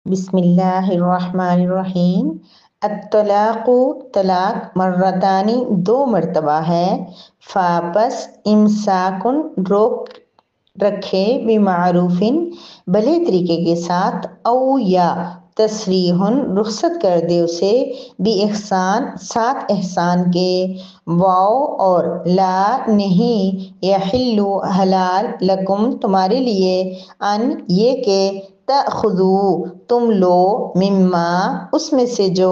بسم اللہ الرحمن الرحیم۔ الطلاق طلاق مرتانی 2 مرتبہ ہے۔ فاپس امساکن روک رکھے بمعروفن بھلے طریقے کے ساتھ، او یا تسریحن رخصت کر دے اسے بی احسان ساتھ احسان کے، واو اور لا نہیں، یحل حلال لکم تمہارے لیے، ان یہ کہ تأخذوا تم لو، مما اس میں سے جو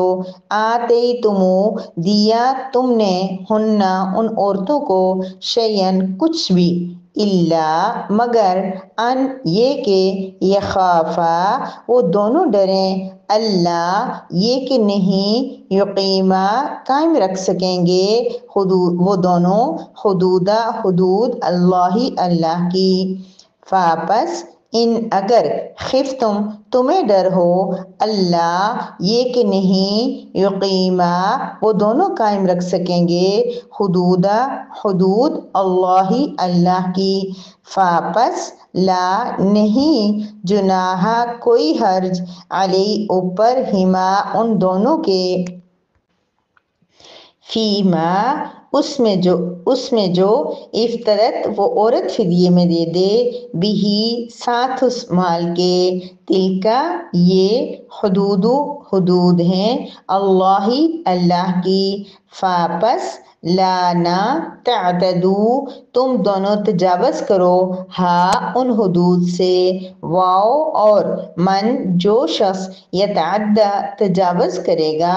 آتیتمو دیا تم نے، ہننا ان عورتوں کو، شیئن کچھ بھی، الا مگر، ان یہ کہ یخافا وہ دونوں ڈریں، اللہ یہ کہ نہیں، یقیما قائم رکھ سکیں گے، حدود وہ دونوں، حدودہ حدود اللہ اللہ کی۔ فاپس ان اگر خفتم تمہیں ڈر ہو، اللہ یہ کہ نہیں، یقیما وہ دونوں قائم رکھ سکیں گے، حدودہ حدود اللہ اللہ کی، فاپس لا نہیں، جناح کوئی حرج، علی اوپر، ہما ان دونوں کے، فیما اس میں جو افترت وہ عورت فدیے میں دے دے، بھی ساتھ اس مال کے، تلکا یہ، حدود ہیں، اللہ اللہ کی، فاپس لا نہ، تعتدو تم دونوں تجاوز کرو، ہا ان حدود سے، واو اور من جو شخص، یتعدی تجاوز کرے گا،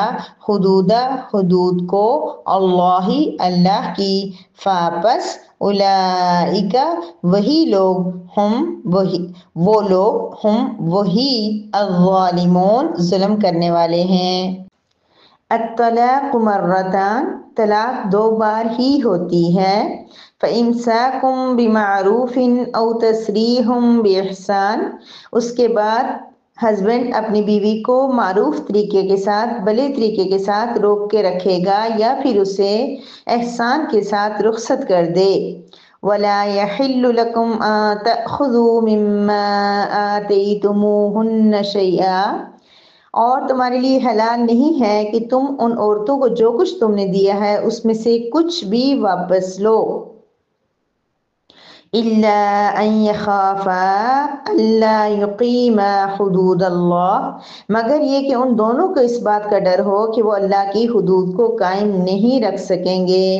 حدودہ حدود کو، اللہ اللہ کی، فاپس اولئک وہی لوگ، وہ لوگ وہی الظالمون ظلم کرنے والے ہیں۔ الطلاق مرتان طلاق 2 بار ہی ہوتی ہے۔ فإمساکم بمعروف او تسریح بإحسان، اس کے بعد ہسبینڈ اپنی بیوی کو معروف طریقے کے ساتھ، بھلے طریقے کے ساتھ روک کے رکھے گا یا پھر اسے احسان کے ساتھ رخصت کر دے۔ وَلَا يَحِلُّ لَكُمْ أَن تَأْخُذُوا مِمَّا آتَيْتُمُوهُنَّ شَيْئًا، اور تمہارے لیے حلال نہیں ہے کہ تم ان عورتوں کو جو کچھ تم نے دیا ہے اس میں سے کچھ بھی واپس لو، الا ان یخافا الا یقیما حدود اللہ، مگر یہ کہ ان دونوں کو اس بات کا ڈر ہو کہ وہ اللہ کی حدود کو قائم نہیں رکھ سکیں گے۔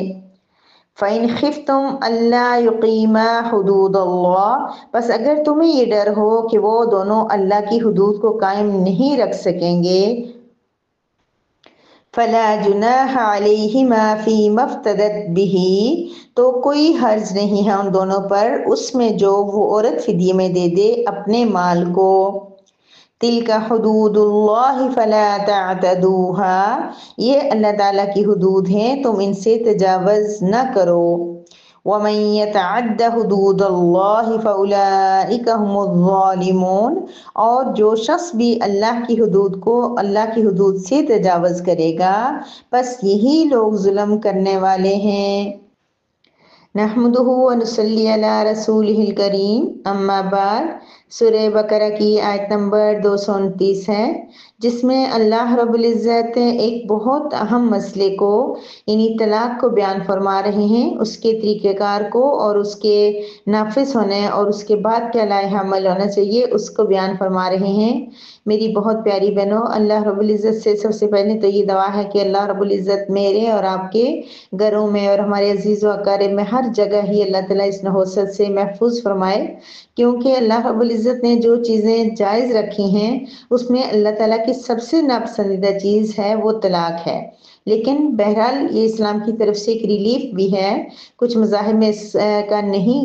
فَإِنْ خِفْتُمْ أَلَّا يُقِيمَا حُدُودَ اللَّهِ، پس اگر تمہیں یہ ڈر ہو کہ وہ دونوں اللہ کی حدود کو قائم نہیں رکھ سکیں گے، فَلَا جُنَاحَ عَلَيْهِمَا فِي مَا افْتَدَتْ بِهِ، تو کوئی حرج نہیں ہے ان دونوں پر اس میں جو وہ عورت فدیے میں دے دے اپنے مال کو۔ تِلْکَ حُدُودُ اللَّهِ فَلَا تَعْتَدُوهَا، یہ اللہ تعالیٰ کی حدود ہیں، تم ان سے تجاوز نہ کرو۔ وَمَن يَتَعَدَّ حُدُودَ اللَّهِ فَأُولَئِكَ هُمُ الظَّالِمُونَ، اور جو شخص بھی اللہ کی حدود کو، اللہ کی حدود سے تجاوز کرے گا، پس یہی لوگ ظلم کرنے والے ہیں۔ نحمدہ ونصلی علی رسولہ الکریم، اما بعد، سورہ بقرہ کی آیت نمبر 229 ہے، جس میں اللہ رب العزت ایک بہت اہم مسئلے کو، یعنی طلاق کو بیان فرما رہے ہیں، اس کے طریقہ کار کو اور اس کے نافذ ہونے اور اس کے بعد کیا لائحہ عمل ہونا چاہیے اس کو بیان فرما رہے ہیں۔ میری بہت پیاری بہنوں، اللہ رب العزت سے سب سے پہلے تو یہ دعا ہے کہ اللہ رب العزت میرے اور آپ کے گھروں میں اور ہمارے عزیز و اقارب میں ہر جگہ ہی اللہ تعالیٰ اس نحوست سے محفوظ فرمائے، کیونکہ اللہ رب العزت نے جو چیزیں جائز رکھی ہیں اس میں اللہ تعالیٰ کی سب سے ناپسندیدہ چیز ہے وہ طلاق ہے، لیکن بہرحال یہ اسلام کی طرف سے ایک ریلیف بھی ہے، کچھ مذاہب میں اس کا نہیں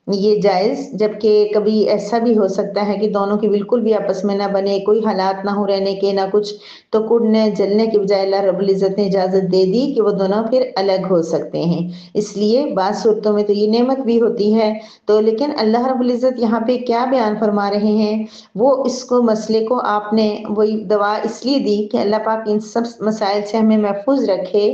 یہ جائز، جبکہ کبھی ایسا بھی ہو سکتا ہے کہ دونوں کی بالکل بھی آپس میں نہ بنے، کوئی حالات نہ ہو رہنے کے نہ کچھ، تو کڑنے جلنے کے بجائے اللہ رب العزت نے اجازت دے دی کہ وہ دونوں پھر الگ ہو سکتے ہیں، اس لیے بعض صورتوں میں تو یہ نعمت بھی ہوتی ہے، تو لیکن اللہ رب العزت یہاں پہ کیا بیان فرما رہے ہیں، وہ اس کو مسئلے کو آپ نے وہی دعا اس لیے دی کہ اللہ پاک ان سب مسائل سے ہمیں محفوظ رکھے،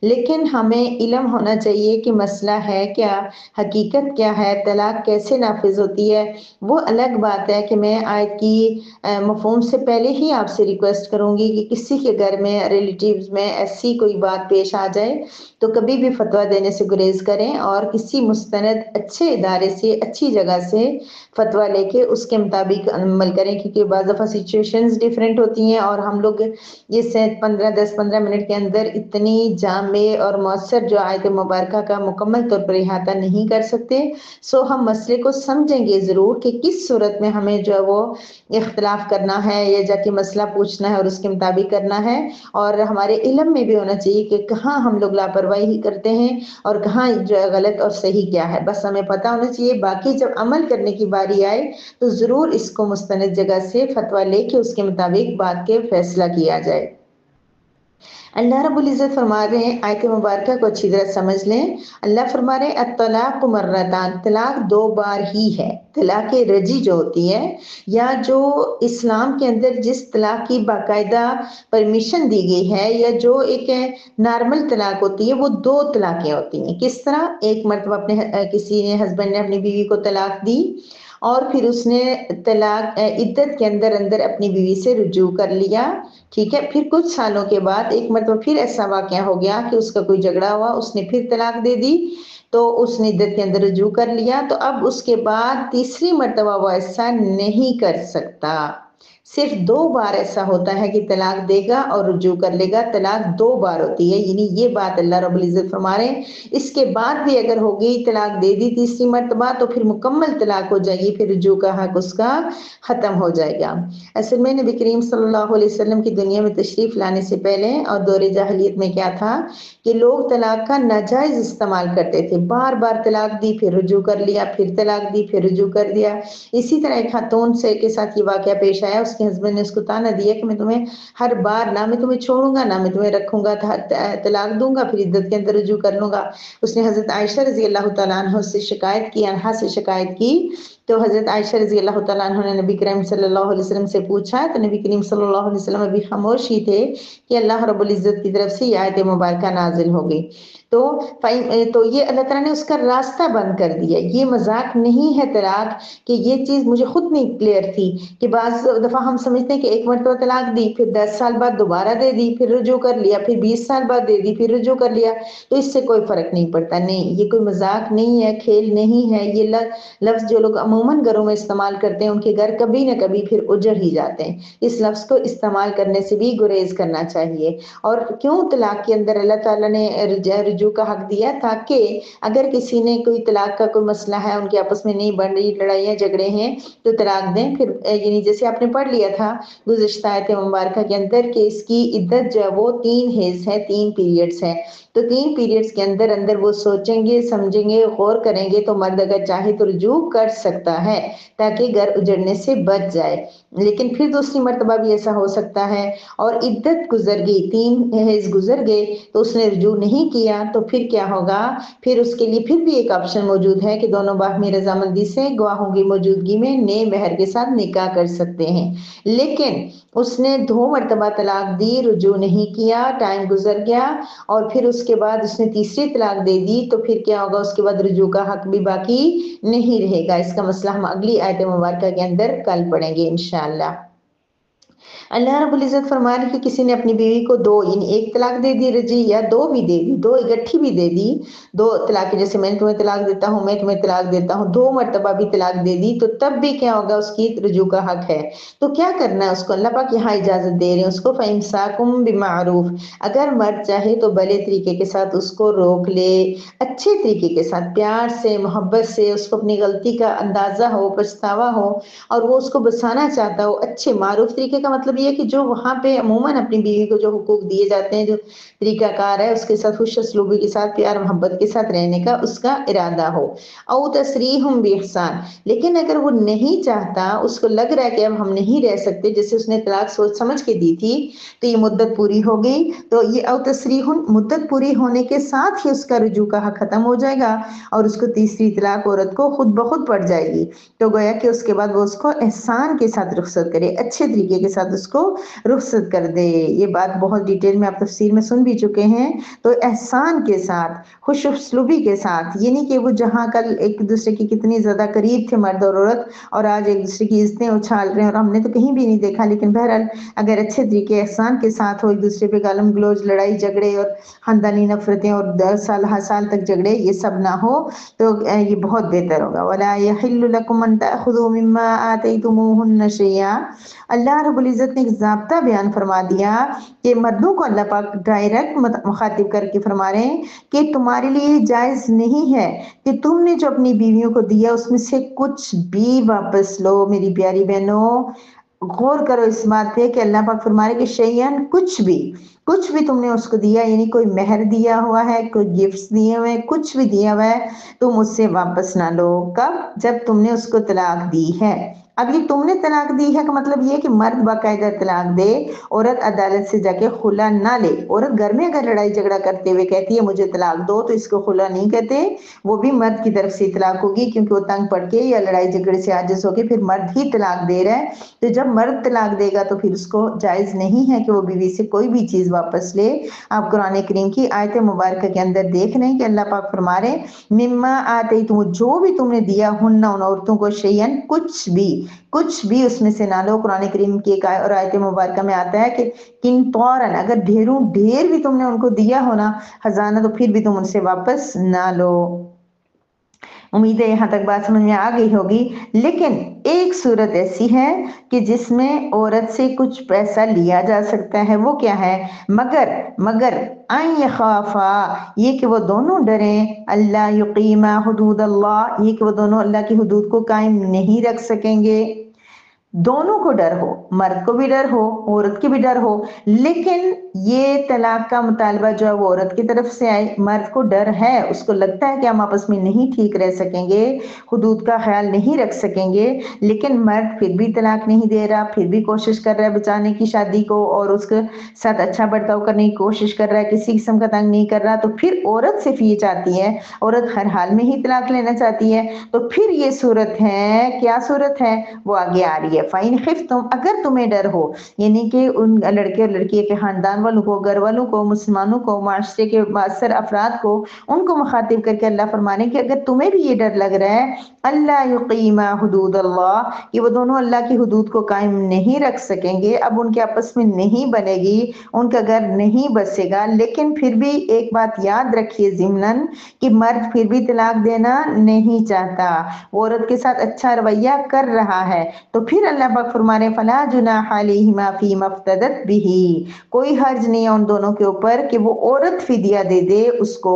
لیکن ہمیں علم ہونا چاہیے کہ مسئلہ ہے کیا، حقیقت کیا ہے، طلاق तलाक कैसे नाफिज होती है वो अलग बात है कि मैं आयत की मफहूम से पहले ही आपसे रिक्वेस्ट करूंगी कि किसी के घर में रिलेटिव्स में ऐसी कोई बात पेश आ जाए तो कभी भी फतवा देने से गुरेज करें और किसी मुस्तनद अच्छे इदारे से अच्छी जगह से फतवा लेके उसके मुताबिक अमल करें, क्योंकि बाज़ दफ़ा सिचुएशंस डिफरेंट होती हैं और हम लोग ये से 10-15 मिनट के अंदर इतनी जामे और मौसर जो आयत मुबारक का मुकम्मल तौर पर इहाता नहीं कर सकते। सो हम मसले को समझेंगे ज़रूर कि किस सूरत में हमें जो है वो इख्तिलाफ करना है या जाके मसला पूछना है और उसके मुताबिक करना है, और हमारे इल्म में भी होना चाहिए कि कहाँ हम लोग लापरवाही करते हैं और कहाँ जो है गलत और सही क्या है, बस हमें पता होना चाहिए। बाकी जब अमल करने की बारी आए तो ज़रूर इसको मुस्तनद जगह से फतवा लेके उसके मुताबिक बात के फैसला किया जाए। अल्लाह रब्बुल इज़्ज़त फरमा रहे हैं, आयत मुबारक को अच्छी तरह समझ लें। अल्लाह फरमा रहे हैं अत्तलाक़ु मर्रतान, तलाक 2 बार ही है। तलाक रजी जो होती है या जो इस्लाम के अंदर जिस तलाक की बाकायदा परमिशन दी गई है या जो एक नॉर्मल तलाक होती है वो 2 तलाक़ें होती हैं। किस तरह? एक मर्तबा अपने किसी ने हस्बैंड ने अपनी बीवी को तलाक दी और फिर उसने तलाक इद्दत के अंदर अंदर अपनी बीवी से रुजू कर लिया, ठीक है। फिर कुछ सालों के बाद एक मरतबा फिर ऐसा वाक़या हो गया कि उसका कोई झगड़ा हुआ, उसने फिर तलाक दे दी, तो उसने इद्दत के अंदर रुजू कर लिया, तो अब उसके बाद तीसरी मरतबा वो ऐसा नहीं कर सकता। सिर्फ 2 बार ऐसा होता है कि तलाक देगा और रुजू कर लेगा, तलाक 2 बार होती है, यानी ये बात अल्लाह रब्बुल इज़्ज़त फरमा रहे हैं। इसके बाद भी अगर हो गई तलाक दे दी तीसरी मरतबा तो फिर मुकम्मल तलाक हो जाएगी, फिर रुजू का हक उसका ख़त्म हो जाएगा। असल में नबी करीम सल्लल्लाहु अलैहि वसल्लम की दुनिया में तशरीफ़ लाने से पहले और दौरे जाहिलियत में क्या था कि लोग तलाक का नाजायज़ इस्तेमाल करते थे। बार-बार तलाक दी, फिर रुजू कर लिया, फिर तलाक दी, फिर रुजू कर दिया। इसी तरह एक खातून से के साथ ये वाक़या पेश आया, उसके हस्बैंड ने उसको ताना दिया कि मैं तुम्हें हर बार ना मैं तुम्हें छोड़ूँगा, ना मैं तुम्हें रखूँगा, तलाक दूँगा, फिर इद्दत के अंदर रुजू कर लूँगा। उसने हज़रत आयशा रज़ी अल्लाह तआला अन्हा से शिकायत की, अनहा से शिकायत की, तो हज़रत आयशा रज़ी अल्लाह तआला अन्हा ने नबी करीम सल्लल्लाहु अलैहि वसल्लम से पूछा, तो नबी करीम सल्लल्लाहु अलैहि वसल्लम अभी खामोश ही थे कि अल्लाह रब्बुल इज़्ज़त की तरफ से ये आयत मुबारका नाज़िल हो गई। तो ये अल्लाह ताला ने उसका रास्ता बंद कर दिया। ये मज़ाक नहीं है तलाक, कि ये चीज़ मुझे खुद नहीं क्लियर थी कि बाज़ दफ़ा हम समझते हैं कि एक मरतबा तलाक दी, फिर 10 साल बाद दोबारा दे दी, फिर रुजू कर लिया, फिर 20 साल बाद दे दी, फिर रुजू कर लिया, तो इससे कोई फ़र्क नहीं पड़ता। नहीं, ये कोई मज़ाक नहीं है, खेल नहीं है। ये लफ्ज़ जो लोग अमूमन घरों में इस्तेमाल करते हैं उनके घर कभी न कभी फिर उजड़ ही जाते हैं। इस लफ्ज़ को इस्तेमाल करने से भी गुरेज़ करना चाहिए। और क्यों तलाक के अंदर अल्लाह ताला ने रुजू का हक दिया, ताकि अगर किसी ने कोई तलाक का कोई मसला है, उनके आपस में नहीं बन रही, लड़ाइयाँ झगड़े हैं, तो तलाक दें। फिर यानी जैसे आपने पढ़ लिया था गुज़िश्ता आयत मुबारका के अंदर कि इसकी इद्दत जो है वो 3 हेज़ है, 3 पीरियड्स हैं। तो 3 पीरियड्स के अंदर अंदर वो सोचेंगे, समझेंगे, गौर करेंगे तो मर्द अगर चाहे तो रुजू कर सकता है ताकि घर उजड़ने से बच जाए। लेकिन फिर दूसरी मर्तबा भी ऐसा हो सकता है और इद्दत गुज़र गई, 3 हेज़ गुज़र गए, तो उसने रुजू नहीं किया, तो फिर क्या होगा? फिर उसके लिए फिर भी एक ऑप्शन मौजूद है कि दोनों बाहमी रज़ामंदी से गवाहों की मौजूदगी में नए महर के साथ निकाह कर सकते हैं। लेकिन उसने 2 मरतबा तलाक दी, रुजू नहीं किया, टाइम गुज़र गया और फिर उसके बाद उसने तीसरी तलाक दे दी, तो फिर क्या होगा? उसके बाद रुजू का हक भी बाकी नहीं रहेगा। इसका मसला हम अगली आयत मुबारका के अंदर कल पढ़ेंगे इंशाअल्लाह। अल्लाह रब्बुल इज़्ज़त फरमा रहे हैं कि किसी ने अपनी बीवी को 2 यानी 1 तलाक दे दी रजी या 2 भी दे दी, 2 इकट्ठी भी दे दी, 2 तलाक़ें, जैसे मैं तुम्हें तलाक देता हूँ, मैं तुम्हें तलाक देता हूँ, 2 मर्तबा भी तलाक दे दी, तो तब भी क्या होगा? उसकी रुजू का हक है। तो क्या करना है उसको? अल्लाह पाक यहाँ इजाज़त दे रहे हैं उसको, फ़इम्साकुम बिमारूफ़, अगर मर्द चाहे तो भले तरीके के साथ उसको रोक ले, अच्छे तरीके के साथ, प्यार से, मोहब्बत से, उसको अपनी गलती का अंदाज़ा हो, पछतावा हो और वो उसको बसाना चाहता हो, अच्छे मारूफ तरीके का मतलब ये है कि जो वहाँ पे अमूमन अपनी बीवी को जो हुकूक दिए जाते हैं, जो तरीकाकार है, उसके साथ खुश-उसलूबी के साथ, प्यार मोहब्बत के साथ रहने का उसका इरादा हो। औ तसरीहुम बिइहसान, लेकिन अगर वो नहीं चाहता, उसको लग रहा है कि अब हम नहीं रह सकते, जैसे उसने तलाक सोच समझ के दी थी, तो ये मुद्दत पूरी हो गई, तो ये औ तसरीहुन, मुद्दत पूरी होने के साथ ही उसका रुजू का हक खत्म हो जाएगा और उसको तीसरी तलाक औरत को खुद ब खुद पड़ जाएगी। तो गोया कि उसके बाद वो उसको एहसान के साथ रुखसत करे, अच्छे तरीके के साथ اس کو رخصت کر دے۔ یہ بات بہت ڈیٹیل میں آپ تفسیر میں سن بھی چکے ہیں۔ تو احسان کے ساتھ، خوش اسلوبی کے ساتھ، یہ نہیں کہ وہ جہاں کل ایک دوسرے کی کتنی زیادہ قریب تھے مرد اور عورت، اور آج ایک دوسرے کی عزتیں اچھال رہے ہیں اور ہم نے تو کہیں بھی نہیں دیکھا، لیکن بہرحال اگر اچھے طریقے احسان کے ساتھ ہو، ایک دوسرے پہ گالم گلوچ، لڑائی جھگڑے اور خاندانی نفرتیں اور 10 سال ہر سال تک جھگڑے، یہ سب نہ ہو تو یہ بہت بہتر ہوگا۔ وَلَا يَحِلُّ لَكُمْ أَن تَأْخُذُوا مِمَّا آتَيْتُمُوهُنَّ شَيْئًا۔ اللہ رب العزت نے ایک ضابطہ بیان فرما دیا کہ مردوں کو اللہ پاک ڈائریکٹ مخاطب کر کے فرما رہے ہیں کہ تمہارے لیے جائز نہیں ہے کہ تم نے جو اپنی بیویوں کو دیا اس میں سے کچھ بھی واپس لو۔ میری پیاری بہنوں، غور کرو اس بات پہ کہ اللہ پاک فرما رہے کہ شیئن کچھ بھی تم نے اس کو دیا، یعنی کوئی مہر دیا ہوا ہے، کوئی گفٹس دیے ہوئے ہیں، کچھ بھی دیا ہوا ہے، تم اس سے واپس نہ لو۔ کب؟ جب تم نے اس کو طلاق دی ہے۔ اب یہ تم نے طلاق دی ہے کا مطلب یہ کہ مرد باقاعدہ طلاق دے، عورت عدالت سے جا کے خلا نہ لے۔ عورت گھر میں اگر لڑائی جھگڑا کرتے ہوئے کہتی ہے مجھے طلاق دو، تو اس کو خلا نہیں کہتے، وہ بھی مرد کی طرف سے طلاق ہوگی، کیونکہ وہ تنگ پڑ کے یا لڑائی جھگڑے سے عاجز ہو کے پھر مرد ہی طلاق دے رہا ہے۔ تو جب مرد طلاق دے گا تو پھر اس کو جائز نہیں ہے کہ وہ بیوی سے کوئی بھی چیز واپس لے۔ آپ قرآن کریم کی آیت مبارکہ کے اندر دیکھ رہے ہیں کہ اللہ پاک فرما رہے ہیں مما آتیتم، جو بھی تم نے دیا ہن ان عورتوں کو، شیئن کچھ بھی اس میں سے نہ لو۔ قرآن کریم کی ایک اور آیت مبارکہ میں آتا ہے کہ قنطارن، اگر ڈھیر بھی تم نے ان کو دیا ہونا خزانہ، تو پھر بھی تم ان سے واپس نہ لو۔ امید ہے یہاں تک بات سمجھ میں آ گئی ہوگی۔ لیکن ایک صورت ایسی ہے کہ جس میں عورت سے کچھ پیسہ لیا جا سکتا ہے، وہ کیا ہے؟ مگر ان یخافا، یہ کہ وہ دونوں ڈریں، اللہ یقیما حدود اللہ، یہ کہ وہ دونوں اللہ کی حدود کو قائم نہیں رکھ سکیں گے۔ دونوں کو ڈر ہو، مرد کو بھی ڈر ہو، عورت کی بھی ڈر ہو، لیکن یہ طلاق کا مطالبہ جو ہے وہ عورت کی طرف سے آئے، مرد کو ڈر ہے، اس کو لگتا ہے کہ ہم آپس میں نہیں ٹھیک رہ سکیں گے، حدود کا خیال نہیں رکھ سکیں گے، لیکن مرد پھر بھی طلاق نہیں دے رہا، پھر بھی کوشش کر رہا ہے بچانے کی شادی کو اور اس کے ساتھ اچھا برتاؤ کرنے کی کوشش کر رہا ہے، کسی قسم کا تنگ نہیں کر رہا، تو پھر عورت صرف یہ چاہتی ہے، عورت ہر حال میں ہی طلاق لینا چاہتی ہے، تو پھر یہ صورت ہے، کیا صورت ہے وہ آگے آ رہی ہے۔ فَإِنْ خِفْتُمْ، اگر تمہیں ڈر ہو، یعنی کہ ان لڑکے اور لڑکی کے خاندان والوں کو، گھر والوں کو، مسلمانوں کو، معاشرے کے مؤثر افراد کو، ان کو مخاطب کر کے اللہ فرمانے کہ اگر تمہیں بھی یہ ڈر لگ رہا ہے اللہ یقیما حدود اللہ، کہ وہ دونوں اللہ کی حدود کو قائم نہیں رکھ سکیں گے، اب ان کے آپس میں نہیں بنے گی، ان کا گھر نہیں بسے گا، لیکن پھر بھی ایک بات یاد رکھیے ضمناً کہ مرد پھر بھی طلاق دینا نہیں چاہتا، وہ عورت کے ساتھ اچھا رویہ کر رہا ہے، تو پھر اللہ پاک فرما رہے فلا جناح علیہما فیما افتدت بہ، کوئی حرج نہیں ہے ان دونوں کے اوپر کہ وہ عورت فدیہ دے دے اس کو،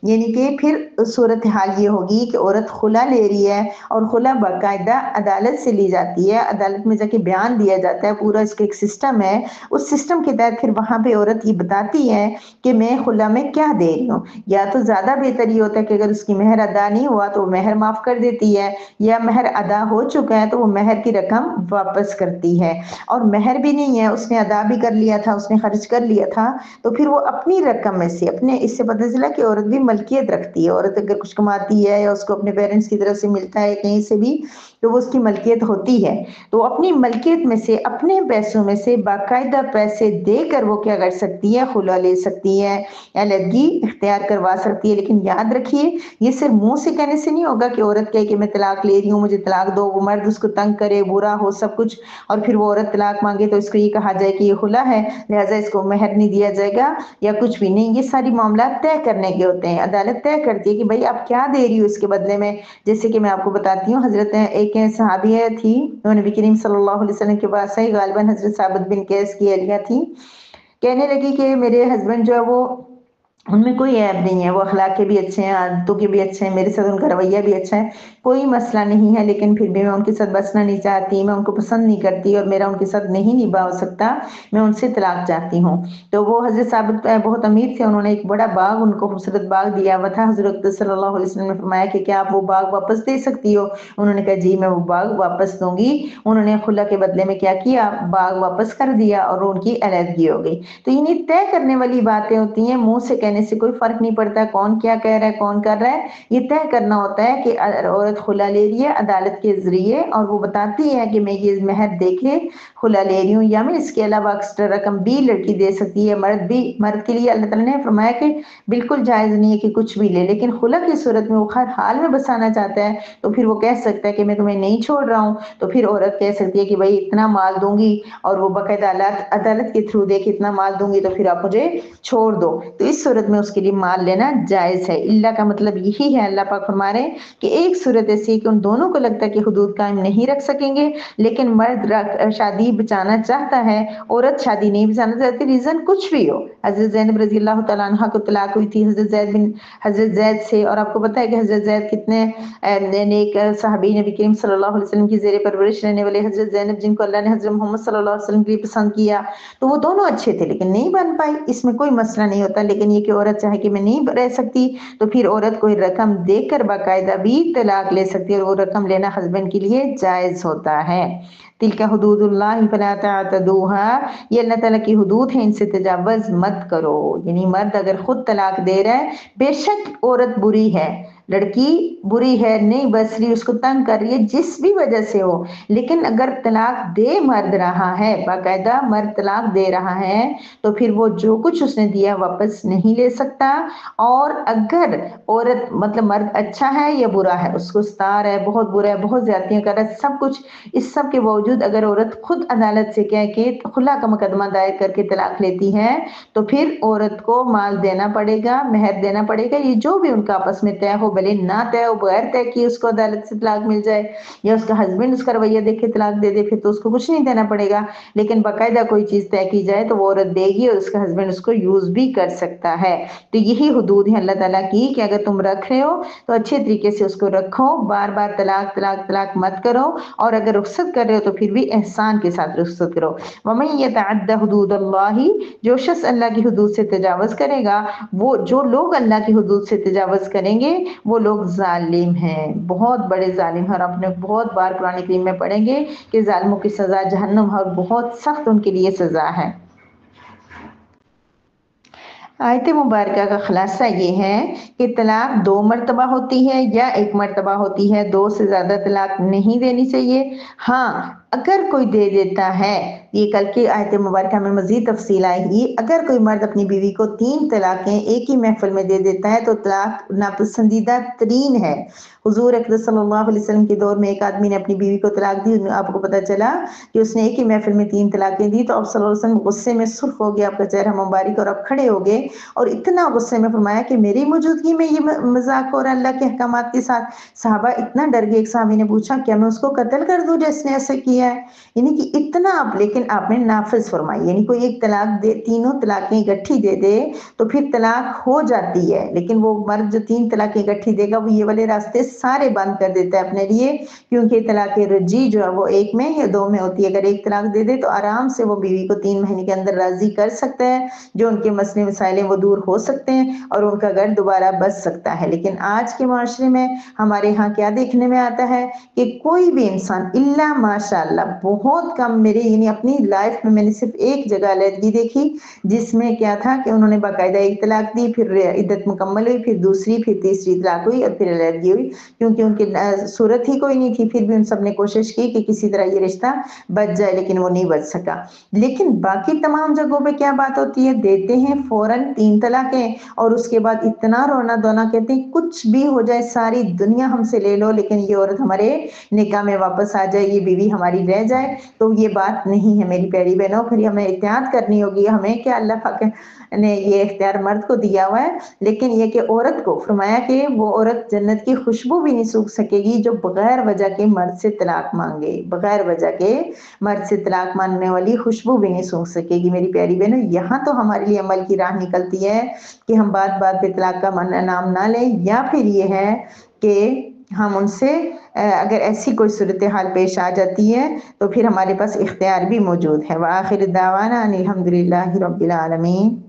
یعنی کہ پھر صورتحال یہ ہوگی کہ عورت خلا لے رہی ہے، اور خلا باقاعدہ عدالت سے لی جاتی ہے، عدالت میں جا کے بیان دیا جاتا ہے، پورا اس کا ایک سسٹم ہے، اس سسٹم کے تحت پھر وہاں پہ عورت یہ بتاتی ہے کہ میں خلا میں کیا دے رہی ہوں، یا تو زیادہ بہتر یہ ہوتا ہے کہ اگر اس کی مہر ادا نہیں ہوا تو وہ مہر معاف کر دیتی ہے، یا مہر ادا ہو چکا ہے تو وہ مہر کی رقم واپس کرتی ہے، اور مہر بھی نہیں ہے، اس نے ادا بھی کر لیا تھا، اس نے خرچ کر لیا تھا، تو پھر وہ اپنی رقم میں سے اپنے، اس سے پتہ چلا کہ عورت بھی ملکیت رکھتی ہے، عورت اگر کچھ کماتی ہے یا اس کو اپنے پیرنٹس کی طرف سے ملتا ہے کہیں سے بھی تو وہ اس کی ملکیت ہوتی ہے، تو اپنی ملکیت میں سے اپنے پیسوں میں سے باقاعدہ پیسے دے کر وہ کیا کر سکتی ہے؟ خلا لے سکتی ہے، علیحدگی اختیار کروا سکتی ہے، لیکن یاد رکھیے یہ صرف منہ سے کہنے سے نہیں ہوگا کہ عورت کہے کہ میں طلاق لے رہی ہوں مجھے طلاق دو، وہ مرد اس کو تنگ کرے، برا ہو سب کچھ، اور پھر وہ عورت طلاق مانگے تو اس کو یہ کہا جائے کہ یہ خلا ہے لہٰذا اس کو مہر نہیں دیا جائے گا یا کچھ بھی نہیں، یہ ساری معاملات طے کرنے کے ہوتے ہیں، عدالت طے کرتی ہے کہ بھائی آپ کیا دے رہی ہو اس کے بدلے میں، جیسے کہ میں آپ کو بتاتی ہوں، حضرت ایک صحابیہ تھی، وہ نبی کریم صلی اللہ علیہ وسلم کے پاس آئی، غالباً حضرت ثابت بن قیس کی اہلیہ تھی، کہنے لگی کہ میرے ہسبینڈ جو ہے وہ ان میں کوئی عیب نہیں ہے، وہ اخلاق کے بھی اچھے ہیں، عادتوں کے بھی اچھے ہیں، میرے ساتھ ان کا رویہ بھی اچھا ہے، کوئی مسئلہ نہیں ہے، لیکن پھر بھی میں ان کے ساتھ بسنا نہیں چاہتی، میں ان کو پسند نہیں کرتی اور میرا ان کے ساتھ نہیں نبھا ہو سکتا، میں ان سے طلاق چاہتی ہوں۔ تو وہ حضرت ثابت بہت امیر تھے، انہوں نے ایک بڑا باغ ان کو خوبصورت باغ دیا ہوا تھا، حضرت صلی اللہ علیہ وسلم نے فرمایا کہ کیا آپ وہ باغ واپس دے سکتی ہو؟ انہوں نے کہا جی میں وہ باغ واپس دوں گی، انہوں نے خلا کے بدلے میں کیا کیا؟ باغ واپس کر دیا اور ان کی علیحدگی ہو گئی۔ تو یہ طے کرنے والی باتیں ہوتی ہیں، منہ سے کہنے कहने से कोई फर्क नहीं पड़ता, कौन क्या कह रहा है कौन कर रहा है, ये तय करना होता है कि औरत खुला ले रही है अदालत के जरिए और वो बताती है कि मैं ये महर देखे खुला ले रही हूँ, या मैं इसके अलावा एक्स्ट्रा रकम भी लड़की दे सकती है, मर्द भी। मर्द के लिए अल्लाह ताला ने फरमाया कि बिल्कुल जायज़ नहीं है कि कुछ भी ले, लेकिन खुला की सूरत में वो हर हाल में बसाना चाहता है तो फिर वो कह सकता है कि मैं तुम्हें नहीं छोड़ रहा हूँ। तो फिर औरत कह सकती है कि भाई इतना माल दूंगी, और वो बाकायदा अदालत के थ्रू दे कि इतना माल दूंगी तो फिर आप मुझे छोड़ दो, तो इस सूरत में उसके लिए माल लेना जायज़ है। इल्ला का मतलब यही है, अल्लाह पाक फरमा रहे हैं कि एक सूरत ऐसी है कि उन दोनों को लगता है कि हुदूद कायम नहीं रख सकेंगे, लेकिन मर्द शादी बचाना चाहता है, औरत शादी नहीं बचाना चाहती, रीजन कुछ भी हो। हजरत ज़ैनब रज़ी अल्लाह तआला अन्हा को तलाक हुई थी हजरत ज़ैद से, और आपको पता है कि हजरत ज़ैद कितने नेक सहाबी नबी करीम सल्लल्लाहु अलैहि वसल्लम की ज़ेरे परवरिश रहने वाले हजरत ज़ैनब जिनको अल्लाह ने हजरत मोहम्मद सल्लल्लाहु अलैहि वसल्लम के लिए पसंद किया, तो वो दोनों अच्छे थे लेकिन नहीं बन पाई, इसमें कोई मसला नहीं होता। लेकिन ये कि औरत चाहे कि मैं नहीं रह सकती, तो फिर औरत कोई रकम देकर बाकायदा भी तलाक ले सकती है, और वो रकम लेना हस्बैंड के लिए जायज़ होता है। तिलका हुदूदुल्लाह फला तअतदूहा, ये अल्लाह ताला की हुदूद है, इनसे तजावज़ मत करो। यानी मर्द अगर खुद तलाक दे रहा है, बेशक औरत बुरी है, लड़की बुरी है, नहीं बस रही, उसको तंग कर रही है जिस भी वजह से हो, लेकिन अगर तलाक दे मर्द रहा है, बाकायदा मर्द तलाक दे रहा है, तो फिर वो जो कुछ उसने दिया वापस नहीं ले सकता। और अगर औरत मतलब मर्द अच्छा है या बुरा है, उसको सतार है, बहुत बुरा है, बहुत ज्यादतियां कर रहा है, सब कुछ, इस सब के बावजूद अगर औरत खुद अदालत से कह के खुला का मुकदमा दायर करके तलाक लेती है, तो फिर औरत को माल देना पड़ेगा, मेहर देना पड़ेगा, ये जो भी उनका आपस में तय हो, भले ना तय हो, बगैर तय किए उसको अदालत से तलाक मिल जाए, या उसका हस्बैंड उसका रवैया देखे तलाक दे दे, फिर तो उसको कुछ नहीं देना पड़ेगा। लेकिन बाकायदा कोई चीज तय की जाए तो वो औरत देगी और उसका हस्बैंड उसको यूज भी कर सकता है। तो यही हुदूद है अल्लाह ताला की कि अगर तुम रख रहे हो तो अच्छे तरीके से उसको रखो, बार बार तलाक तलाक तलाक मत करो, और अगर रुखसत कर रहे हो तो फिर भी एहसान के साथ रुखसत करो। वमन यतअद्दा हुदूदल्लाहि, जो शख्स अल्लाह की हुदूद से तजावज करेगा, वो जो लोग अल्लाह की हुदूद से तजावज करेंगे वो लोग जालिम हैं, बहुत बड़े जालिम हैं। और अपने बहुत बार कुरान करीम में पढ़ेंगे कि जालिमों की सजा जहन्नम है और बहुत सख्त उनके लिए सजा है। आयत मुबारका का खुलासा ये है कि तलाक 2 मरतबा होती है या 1 मरतबा होती है, 2 से ज़्यादा तलाक नहीं देनी चाहिए। हाँ, अगर कोई दे देता है, ये कल की आयत मुबारका में मज़ीद तफसील आएगी, अगर कोई मर्द अपनी बीवी को 3 तलाक़ें एक ही महफ़िल में दे देता है तो तलाक नापसंदीदा तरीन है। हुज़ूर अक़दस सल्लल्लाहु अलैहि वसल्लम के दौर में एक आदमी ने अपनी बीवी को तलाक दी, आपको पता चला कि उसने एक ही महफ़िल में 3 तलाक़ें दी, तो आप सल्लल्लाहु अलैहि वसल्लम गुस्से में सुर्ख हो गए, आपका चेहरा मुबारक, और आप खड़े हो गए और इतना गुस्से में फरमाया कि मेरी मौजूदगी में ये मजाक हो रहा है अल्लाह के अहकामात के साथ। सहाबा इतना डर गए, एक सहाबी ने पूछा क्या मैं उसको कत्ल कर दूं जिसने ऐसे किया है, यानी कि इतना आप, लेकिन आपने नाफिज फरमाई, यानी कोई एक तलाक दे, तीनों तलाकें इकट्ठी दे दे तो फिर तलाक हो जाती है, लेकिन वो मर्द जो 3 तलाकें इकट्ठी देगा वो ये वाले रास्ते सारे बंद कर देता है अपने लिए, क्योंकि तलाक रजी जो है वो 1 में या 2 में होती है। अगर एक तलाक दे दे तो आराम से वो बीवी को 3 महीने के अंदर राजी कर सकता है, जो उनके मसले मसाइल वो दूर हो सकते हैं और उनका घर दोबारा बच सकता है। लेकिन आज के माशरे में हमारे यहाँ क्या देखने में आता है कि कोई भी इंसान इल्ला माशाअल्लाह, बहुत कम, मेरे यानी अपनी लाइफ में मैंने सिर्फ एक जगह अलहदगी देखी जिसमें क्या था कि उन्होंने बाकायदा एक तलाक दी, फिर इद्दत मुकम्मल हुई, फिर दूसरी, फिर तीसरी तलाक हुई और फिर अलहदगी हुई, क्योंकि उनकी सूरत ही कोई नहीं थी। फिर भी उन सब ने कोशिश की कि किसी तरह ये रिश्ता बच जाए, लेकिन वो नहीं बच सका। लेकिन बाकी तमाम जगहों पे क्या बात होती है, देते हैं फौरन 3 तलाकें और उसके बाद इतना रोना धोना, कहते हैं कुछ भी हो जाए, सारी दुनिया हमसे ले लो, लेकिन ये औरत हमारे निकाह में वापस आ जाए, ये बीवी हमारी रह जाए। तो ये बात नहीं है मेरी प्यारी बहनों, फिर हमें एहतियात करनी होगी। हमें क्या, अल्लाह पाक ने ये इख्तियार मर्द को दिया हुआ है, लेकिन ये कि औरत को फरमाया कि वो औरत जन्नत की खुशबू भी नहीं सूख सकेगी जो बगैर वजह के मर्द से तलाक मांगे, बगैर वजह के मर्द से तलाक मांगने वाली खुशबू भी नहीं सूख सकेगी। मेरी प्यारी बहनों, यहाँ तो हमारे लिए अमल की राह निकलती है कि हम बात बात पे तलाक का नाम ना लें, या फिर ये है कि हम उनसे अगर ऐसी कोई सूरत हाल पेश आ जाती है तो फिर हमारे पास इख्तियार भी मौजूद है। व आखिर दावाना अनिल हम्दुलिल्लाहि रब्बिल आलमीन।